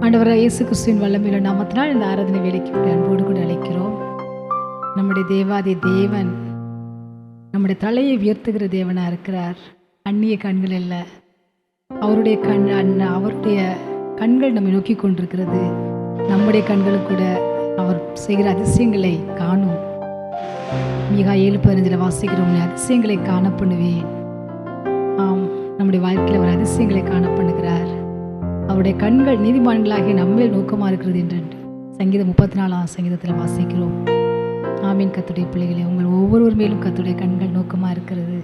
ஆண்டவராகிய இயேசு கிறிஸ்துவின் வல்லமையுள்ள நாமத்தினால் இந்த ஆராதனை வேலைக்கு அன்போடு கூட அழைக்கிறோம். நம்முடைய தேவாதி தேவன் நம்முடைய தலையை உயர்த்துகிற தேவனாக இருக்கிறார். அந்நிய கண்கள் அல்ல, அவருடைய அவருடைய கண்கள் நம்மை நோக்கி கொண்டிருக்கிறது. நம்முடைய கண்களும் கூட அவர் செய்கிற அதிசயங்களை காணும். மீகா 7:15 வாசிக்கிறோம், அதிசயங்களை காண பண்ணுவேன். ஆம், நம்முடைய வாழ்க்கையில் அவர் அதிசயங்களை காண பண்ணுகிறார். அவருடைய கண்கள் நீதிமான்களாகிய நம்மேல் நோக்கமாக இருக்கிறது என்று சங்கீதம் 34 சங்கீதத்தில் வாசிக்கிறோம். ஆமீன். கர்த்தருடைய பிள்ளைகளே, உங்கள் ஒவ்வொருவர் மேலும் கர்த்தருடைய கண்கள் நோக்கமாக இருக்கிறது.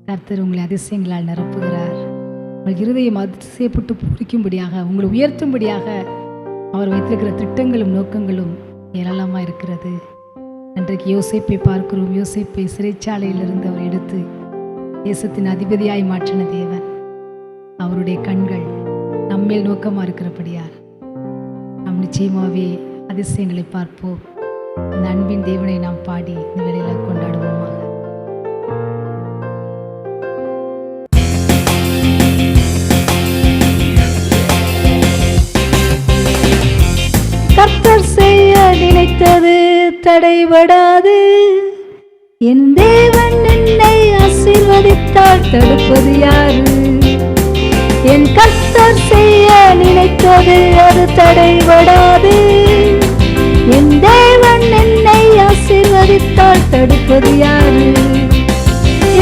கர்த்தர் உங்களை அதிசயங்களால் நிரப்புகிறார். உங்கள் இருதயம் அதிசயப்பட்டு பூரிக்கும்படியாக, உங்களை உயர்த்தும்படியாக அவர் வைத்திருக்கிற திட்டங்களும் நோக்கங்களும் ஏராளமாக இருக்கிறது. இன்றைக்கு யோசேப்பை பார்க்கிறோம். யோசேப்பை சிறைச்சாலையிலிருந்து அவர் எடுத்து தேசத்தின் அதிபதியாய் மாற்றின தேவன். அவருடைய கண்கள் நம்மேல் நோக்கமாக இருக்கிறபடியால் நாம் நிச்சயமாகவே அதிசயங்களை பார்ப்போம். இந்த அன்பின் தேவனை நாம் பாடி இந்த வேளையில் கொண்டாடுவோமாக. கர்த்தர் செய்ய நினைத்தது தடைபடாது. என் தேவன் என்னை ஆசீர்வதித்தால் தடுப்பது யாரு? என் கர்த்தர் செய்ய நினைத்தது அது தடைபடாது. என் தேவன் என்னை ஆசீர்வதித்தால் தடுப்பது யாரு?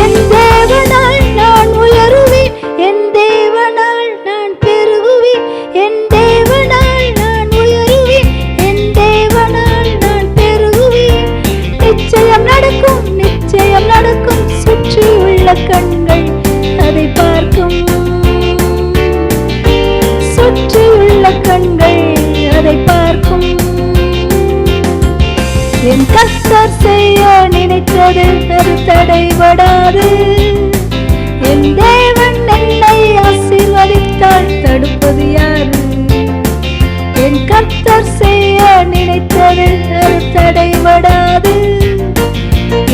என் தேவனால் நான் உயருவேன், என் தேவனால் நான் பெருகுவேன், என் தேவனால் நான் உயருவேன், என் தேவனால் நான் பெருகுவேன். நிச்சயம் நடக்கும், நிச்சயம் நடக்கும். சுற்றியுள்ள கண்கள் அதை பார்க்கும், சுற்றியுள்ள கண்கள் அதை பார்க்கும். என் கர்த்தர் செய்ய நினைத்தது அது தடைபடாது. என் தேவன் என்னை ஆசீர்வதித்தால் தடுப்பது யாரு? என் கர்த்தர் செய்ய நினைத்தது அது தடைபடாது.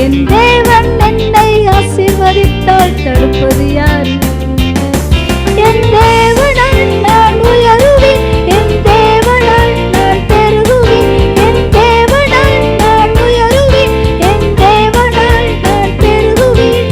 என் தேவன் என்னை ஆசீர்வதித்தால் தடுப்பது யாரு? என் தேவனால் நான் உயருவேன், என் தேவனால் நான் பெருகுவேன், என் தேவனால் நான் உயருவேன், என் தேவனால் நான் பெருகுவேன்.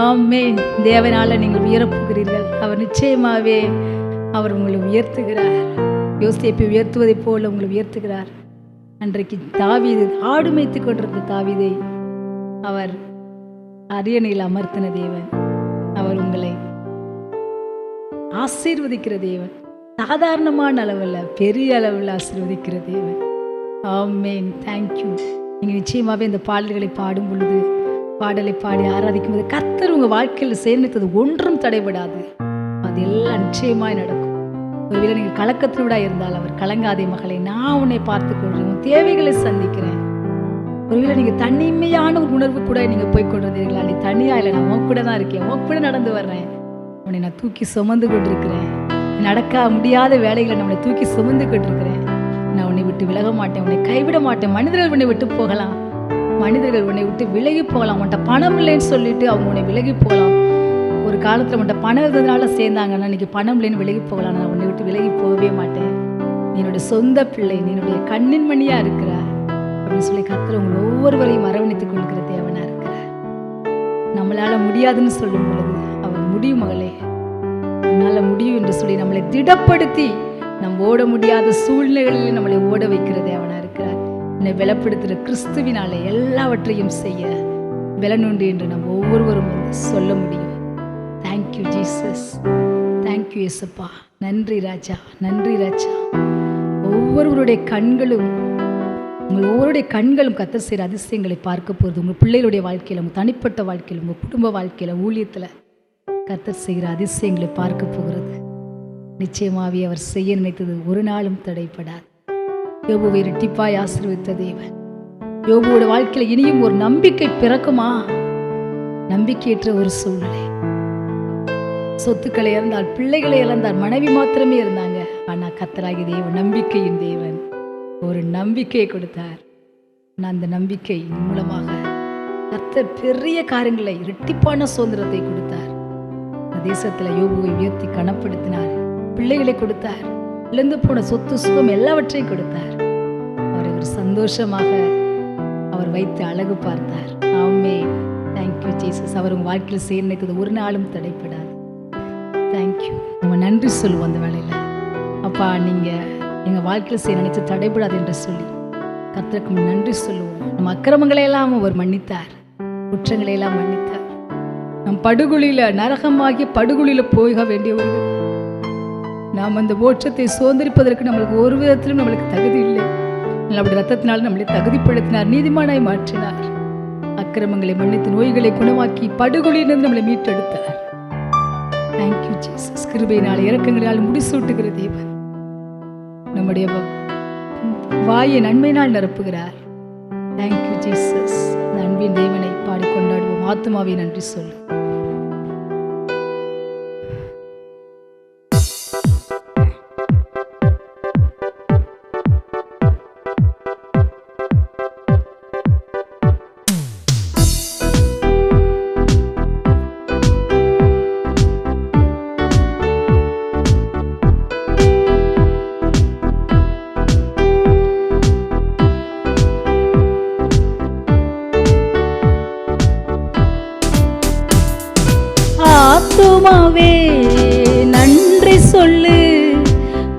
ஆமென். தேவனால நீங்கள் உயரப்போகிறீர்கள். அவர் நிச்சயமாகவே அவர் உங்களை உயர்த்துகிறார். யோசேப்பை உயர்த்துவதைப் போல உங்களை உயர்த்துகிறார். அன்றைக்கு தாவீது ஆடு மேய்த்து கொண்டிருந்த தாவீதை அவர் அரியணையில் அமர்த்தின தேவன். அவர் உங்களை ஆசீர்வதிக்கிற தேவன். சாதாரணமான அளவில் பெரிய அளவில் ஆசீர்வதிக்கிற தேவன். ஆமென். தேங்க்யூ. நீங்கள் நிச்சயமாகவே இந்த பாடல்களை பாடும் பொழுது, பாடலை பாடி ஆராதிக்கும் போது கர்த்தர் உங்கள் வாழ்க்கையில் சேர்ந்தது ஒன்றும் தடைபடாது. அது எல்லாம் நிச்சயமாய் நடக்கும். ஒருவேளை நீங்கள் கலக்கத்தினோட இருந்தால் அவர் கலங்காதே மகளே, நான் உன்னை பார்த்து கொள்றேன், உன் தேவைகளை சந்திக்கிறேன். ஒருவேளை நீங்கள் தனிமையான ஒரு உணர்வு கூட நீங்கள் போய் கொண்டிருந்தீர்களா, நீ தனியா இல்லை, நான் உன் கூட தான் இருக்கேன், உன் கூட நடந்து வர்றேன், உன்னை நான் தூக்கி சுமந்து கொண்டிருக்கிறேன், நடக்க முடியாத வேலைகளை நம்மளை தூக்கி சுமந்து கொண்டிருக்கிறேன், நான் உன்னை விட்டு விலக மாட்டேன், உன்னை கைவிட மாட்டேன். மனிதர்கள் உன்னை விட்டு போகலாம், மனிதர்கள் உன்னை விட்டு விலகி போகலாம், உன்கிட்ட பணம் இல்லைன்னு சொல்லிட்டு அவங்க உன்னை விலகி போகலாம். ஒரு காலத்தில் உன்கிட்ட பணம் இருந்ததுனால சேர்ந்தாங்கன்னா இன்னைக்கு பணம் இல்லைன்னு விலகி போகலாம். நான் உன்னை விட்டு விலகி போகவே மாட்டேன், நீ என்னுடைய சொந்த பிள்ளை, நீ என்னுடைய கண்ணின் மணியா இருக்கிற அப்படின்னு சொல்லி கர்த்தர் உங்களை ஒவ்வொருவரையும் அரவணைத்துக் கொள்கிற தேவனா இருக்கிறார். நம்மளால முடியாதுன்னு சொல்லும் பொழுது அவர் முடியும் மகளே, உன்னால முடியும் என்று சொல்லி நம்மளை திடப்படுத்தி நம்ம ஓட முடியாத சூழ்நிலைகளில் நம்மளை ஓட வைக்கிற தேவனா இருக்கிறார். என்னை பலப்படுத்துகிற கிறிஸ்துவினாலே எல்லாவற்றையும் செய்ய பலனுண்டு என்று நம்ம ஒவ்வொருவரும் வந்து சொல்ல முடியும். தேங்க்யூ ஜீசஸ், தேங்க்யூ இயேசுப்பா. நன்றி ராஜா, நன்றி ராஜா. ஒவ்வொருவருடைய கண்களும், உங்கள் ஒவ்வொருடைய கண்களும் கர்த்தர் செய்கிற அதிசயங்களை பார்க்க போகிறது. உங்கள் பிள்ளைகளுடைய வாழ்க்கையில், உங்கள் தனிப்பட்ட வாழ்க்கையில், உங்கள் குடும்ப வாழ்க்கையில், ஊழியத்தில் கர்த்தர் செய்கிற அதிசயங்களை பார்க்க போகிறது. நிச்சயமாகவே அவர் செய்ய நினைத்தது ஒரு நாளும் தடைப்படாது. யோபுவை இரட்டிப்பாய் ஆசீர்வதித்த தேவன். யோபுவோட வாழ்க்கையில் இனியும் ஒரு நம்பிக்கை பிறக்குமா? நம்பிக்கையற்ற ஒரு சூழ்நிலை, சொத்துக்களை இழந்தார், பிள்ளைகளை இழந்தார், மனைவி மாத்திரமே இருந்தாங்க. ஆனால் கர்த்தராகிய தேவன், நம்பிக்கையின் தேவன், ஒரு நம்பிக்கையை கொடுத்தார். ஆனால் அந்த நம்பிக்கை மூலமாக கர்த்தர் பெரிய காரியங்களை, இரட்டிப்பான சுதந்திரத்தை கொடுத்தார். தேசத்தில் யோபுவை உயர்த்தி கனப்படுத்தினார், பிள்ளைகளை கொடுத்தார், இழந்து போன சொத்து சுகம் எல்லாவற்றையும் கொடுத்தார். அவரை ஒரு சந்தோஷமாக அவர் வைத்து அழகு பார்த்தார். ஆமென். Thank you Jesus. அவர் உங்கள் வாழ்க்கையில் செய்ய நினைத்தது ஒரு நாளும் தடைப்படாது. தேங்க்யூ. நம்ம நன்றி சொல்லுவோம் அந்த வேலையில். அப்பா, நீங்கள் எங்கள் வாழ்க்கையில் செய்ய நினைத்து தடைபடாது என்று சொல்லி கர்த்தருக்கு நன்றி சொல்லுவோம். நம்ம அக்கிரமங்களை எல்லாம் அவர் மன்னித்தார், குற்றங்களை எல்லாம் மன்னித்தார். நம் படுகொலியில், நரகமாகிய படுகொலியில் போக வேண்டியவர்கள். நாம் அந்த மோட்சத்தை சுதந்திரிப்பதற்கு நம்மளுக்கு ஒரு விதத்திலும் நம்மளுக்கு தகுதி இல்லை. நம்முடைய ரத்தத்தினால் நம்மளை தகுதிப்படுத்தினார், நீதிமானாய் மாற்றினார், அக்கிரமங்களை மன்னித்து நோய்களை குணமாக்கி படுகொலியிலிருந்து நம்மளை மீட்டெடுத்தார். Thank you Jesus. கிருபையினால் இரக்கங்களால் முடிசூட்டுகிற தேவன், நம்முடைய வாயை நன்மையினால் நிரப்புகிறார். Thank you Jesus. அன்பின் தேவனை பாடி கொண்டாடுவோம். ஆத்துமாவை நன்றி சொல்லு. ஆத்துமாவே நன்றி சொல்லு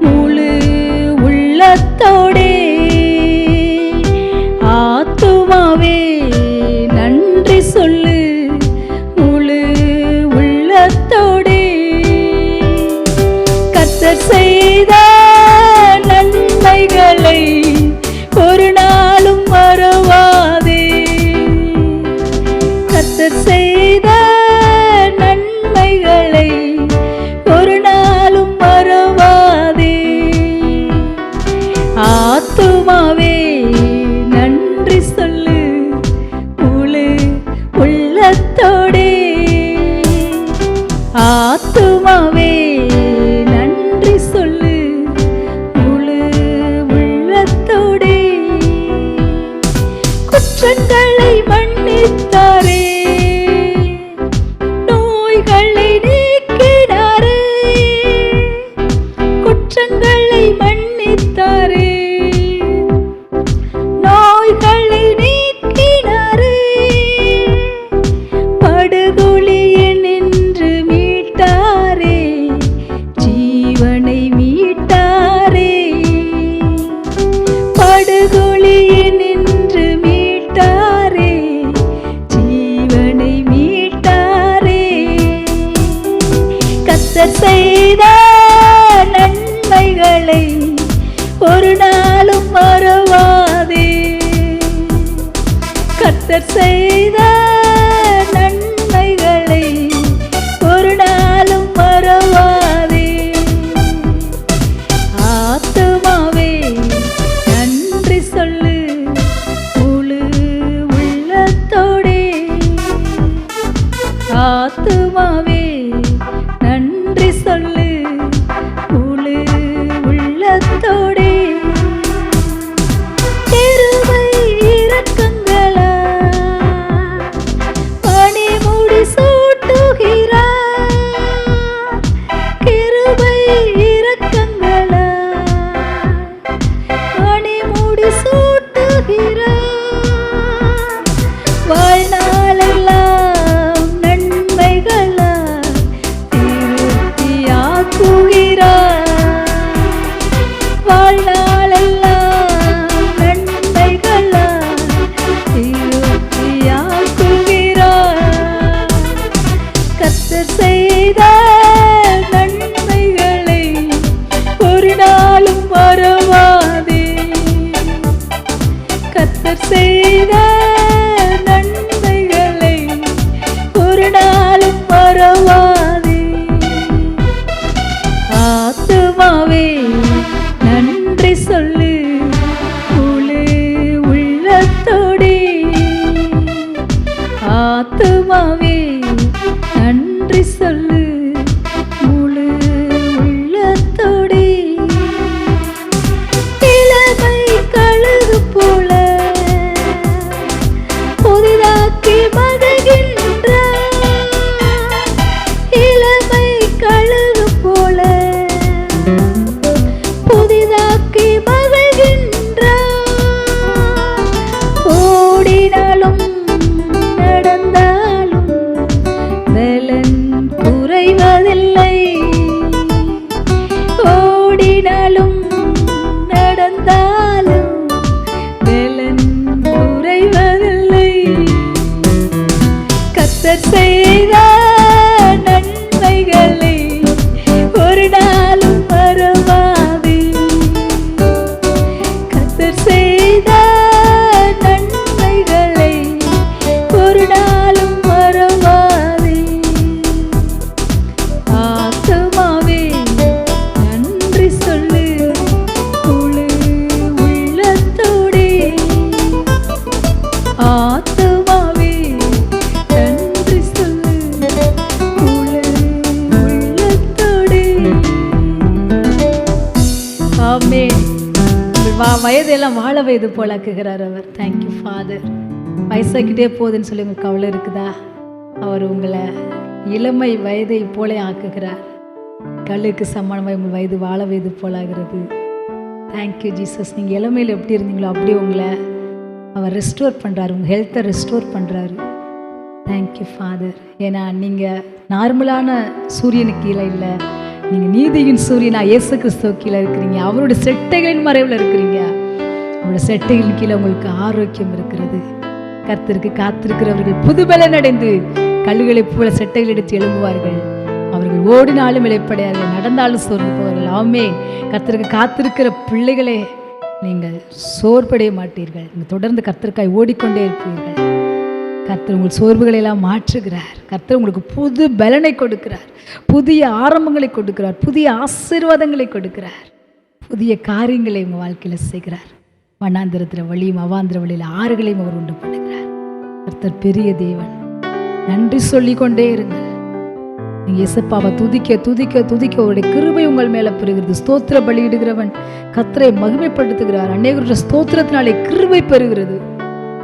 முழு உள்ளத்தோடே. ஆத்துமாவே நன்றி சொல்லு முழு உள்ளத்தோடே. கர்த்தர் செய்த நன்மைகளை ஒரு நாளும் மறவாதே. கர்த்தர் செய்த ஒரு நாளும் மறவாதே. ஆத்துமாவே நன்றி சொல்லு முழு உள்ளத்தோடே. ஆத்துமாவே நன்றி சொல்லு முழு உள்ளத்தோடே. குற்றங்களை மன்னித்தாரே, மன்னித்தாரே, நோய்களை நீக்கினாரே, படுகொலியிலிருந்து செய்த நன்மைகளை ஒரு நாளும் மறவாதே. கர்த்தர் செய்த நன்மைகளை ஒரு நாளும் மறவாதே. ஆத்துமாவே நன்றி சொல்லு முழு உள்ளத்தோடே. ஆத்துமாவே நன்றி சொல்லு முழு உள்ளத்தோடே. கிருபை இரக்கங்களா பணிமுடி சூட்டுகிறார். கிருபை இரக்கங்களா பணிமுடி சூட்டுகிறார். வாழ்நாளெல்லாம் நன்மைகளா திருப்தியாக்குகிறார். வாழ்நாளெல்லாம் நன்மைகளா திருப்தியாக்குகிறார். கர்த்தர் செய்த நன்மைகளை ஒரு நாளும் மறவாதே. கர்த்தர் செய்த நன்மைகளை ஒரு நாளும் மறவாதே. ஆத்துமாவே நன்றி சொல்லு முழு உள்ளத்தோடே. ஆத்துமாவே நன்றி சொல்லு முழு உள்ளத்தோடே. இளமை கழுகு போல புதிதாக்கி மகிழ்கின்றார். இளமை கழுகு போல புதிதாக்கி மகிழ்கின்றார். ஓடினாலும் நடந்தாலும் பலன் குறைவதில்லை. ஓடினாலும் நடந்தாலும் பலன் குறைவதில்லை. கர்த்தர் செய்த நன்மைகளை ஒரு நாளும் மறவாதே. கர்த்தர் செய்த நன்மைகளை ஒரு நாளும் மறவாதே. ஆத்துமாவே நன்றி சொல்லு முழு உள்ளத்தோடே. ஆத்துமாவே நன்றி சொல்லு முழு உள்ளத்தோடே. ஆமென். வயதெல்லாம் வாழ வயது போலாக்குகிறார் அவர். Thank you father. வயசாக்கிட்டே போகுதுன்னு சொல்லி உங்களுக்கு கவலை இருக்குதா? அவர் உங்களை இளமை வயதை போல ஆக்குகிறார். கல்லுக்கு சமானமாக உங்கள் வயது வாழ வயது போலாகிறது. Thank you Jesus. நீங்கள் இளமையில் எப்படி இருந்தீங்களோ அப்படியே உங்களை அவர் ரெஸ்டோர் பண்ணுறாரு. உங்கள் ஹெல்த்தை ரெஸ்டோர் பண்ணுறாரு. Thank you father. ஏன்னா நீங்கள் நார்மலான சூரியனுக்கு கீழே இல்லை, நீங்கள் நீதியின் சூரியனா இயேசு கிறிஸ்துவ கீழே இருக்கிறீங்க. அவருடைய செட்டைகளின் மறைவில் இருக்கிறீங்க. அவருடைய செட்டைகளின் கீழே உங்களுக்கு ஆரோக்கியம் இருக்கிறது. கர்த்தருக்கு காத்திருக்கிறவர்கள் புதுபலன் அடைந்து கல்லுகளைப் போல செட்டைகள் எடுத்து எழும்புவார்கள். அவர்கள் ஓடினாலும் இளைப்படையார்கள், நடந்தாலும் சோர்ந்து போவார்கள். ஆமென். கர்த்தருக்கு காத்திருக்கிற பிள்ளைகளே, நீங்கள் சோர்வடைய மாட்டீர்கள். நீங்கள் தொடர்ந்து கர்த்தருக்காய் ஓடிக்கொண்டே இருப்பீர்கள். கர்த்தர் உங்கள் சோர்வுகளை எல்லாம் மாற்றுகிறார். கர்த்தர் உங்களுக்கு புது பலனை கொடுக்கிறார், புதிய ஆரம்பங்களை கொடுக்கிறார், புதிய ஆசீர்வாதங்களை கொடுக்கிறார், புதிய காரியங்களை உங்கள் வாழ்க்கையில் செய்கிறார். வண்ணாந்திரத்தில் வழியும் அவாந்திர வழியில் ஆறுகளையும் அவர் உண்டு பண்ணுகிறார். கர்த்தர் பெரிய தேவன். நன்றி சொல்லிக்கொண்டே இருங்கள். நீங்கள் இயேசுப்பாவை துதிக்க துதிக்க துதிக்க அவருடைய கிருபை உங்கள் மேலே பெறுகிறது. ஸ்தோத்திர பலியிடுகிறவன் கர்த்தரை மகிமைப்படுத்துகிறார். அநேகருடைய ஸ்தோத்திரத்தினாலே கிருபை பெறுகிறது.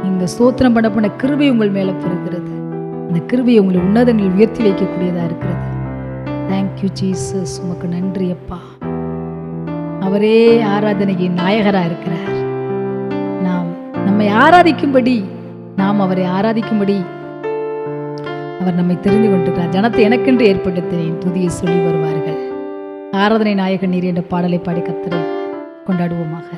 நீங்கள் ஸ்தோத்திரம் பண்ண கிருபை உங்கள் மேலே பெறுகிறது. அந்த கிருபையை உங்களை உன்னதங்களில் உயர்த்தி வைக்கக்கூடியதாக இருக்கிறது. Thank you Jesus. உமக்கு நன்றி அப்பா. அவரே ஆராதனைக்கு நாயகராக இருக்கிறார். நம்மை ஆராதிக்கும்படி, நாம் அவரை ஆராதிக்கும்படி அவர் நம்மை தெரிந்து கொண்டிருக்கிறார். ஜனத்தை எனக்கென்று ஏற்படுத்தினேன், துதியை சொல்லி வருவார்கள். ஆராதனை நாயகன் நீர் என்ற பாடலை பாடி கர்த்தரை கொண்டாடுவோமாக.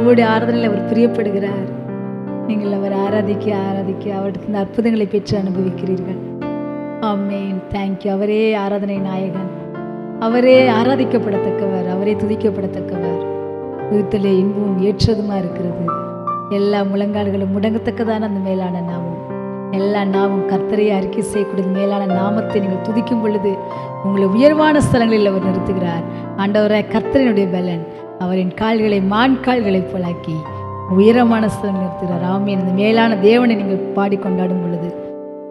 ஒவ்வொரு ஆராதனையில் அவர் பிரியப்படுகிறார். நீங்கள் அவர் ஆராதிக்க ஆராதிக்க அவருக்கு இந்த அற்புதங்களை பெற்று அனுபவிக்கிறீர்கள். ஆமென். தேங்க்யூ. அவரே ஆராதனை நாயகன், அவரே ஆராதிக்கப்படத்தக்கவர், அவரே துதிக்கப்படத்தக்கவர். துதித்தலே இன்பமும் ஏற்றதுமா இருக்கிறது. எல்லா முழங்கால்களும் முடங்கத்தக்கதான அந்த மேலான நாமம், எல்லா நாமும் கர்த்தரையை அறிக்கை செய்யக்கூடிய மேலான நாமத்தை நீங்கள் துதிக்கும் பொழுது உங்களை உயர்வான ஸ்தலங்களில் அவர் நிறுத்துகிறார். ஆண்டவராய் கர்த்தரினுடைய பலன் அவரின் கால்களை மான் கால்களை போலாக்கி உயரமான ஸ்தலங்களில் நிறுத்துகிறார். ஆமென். இந்த மேலான தேவனை நீங்கள் பாடி கொண்டாடும் பொழுது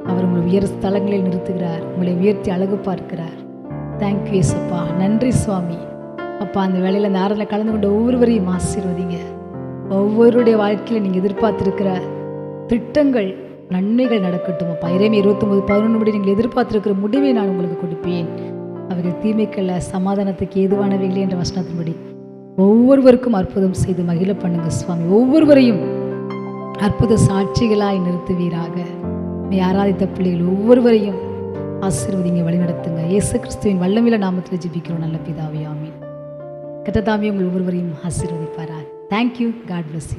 அவர் உங்களை உயர் ஸ்தலங்களில் நிறுத்துகிறார், உங்களை உயர்த்தி அழகு பார்க்கிறார். தேங்க்யூ ஏசப்பா. நன்றி சுவாமி. அப்பா, அந்த வேளையில் அந்த ஆராதனை கலந்து கொண்ட ஒவ்வொருவரையும் ஆசீர்வதிங்க. ஒவ்வொருடைய வாழ்க்கையில் நீங்கள் எதிர்பார்த்திருக்கிற திட்டங்கள், நன்மைகள் நடக்கட்டும். அப்பா, எரேமியா 29:11 நீங்கள் எதிர்பார்த்திருக்கிற முடிவை நான் உங்களுக்கு கொடுப்பேன். அவர்கள் தீமைக்கல்ல சமாதானத்துக்கு ஏதுவானவைகளே என்ற வசனத்தின்படி ஒவ்வொருவருக்கும் அற்புதம் செய்து மகிழ பண்ணுங்க சுவாமி. ஒவ்வொருவரையும் அற்புத சாட்சிகளாய் நிறுத்துவீராக. ஆராதித்த பிள்ளைகள் ஒவ்வொருவரையும் ஆசீர்வதிங்க, வழிநடத்துங்க. இயேசு கிறிஸ்துவின் வல்லமையுள்ள நாமத்தில் ஜெபிக்கிறோம் நல்ல பிதாவே. ஆமென். கர்த்தர் தாமே உங்கள் ஒவ்வொருவரையும் ஆசீர்வதிப்பாராக. தேங்க்யூ. God bless you.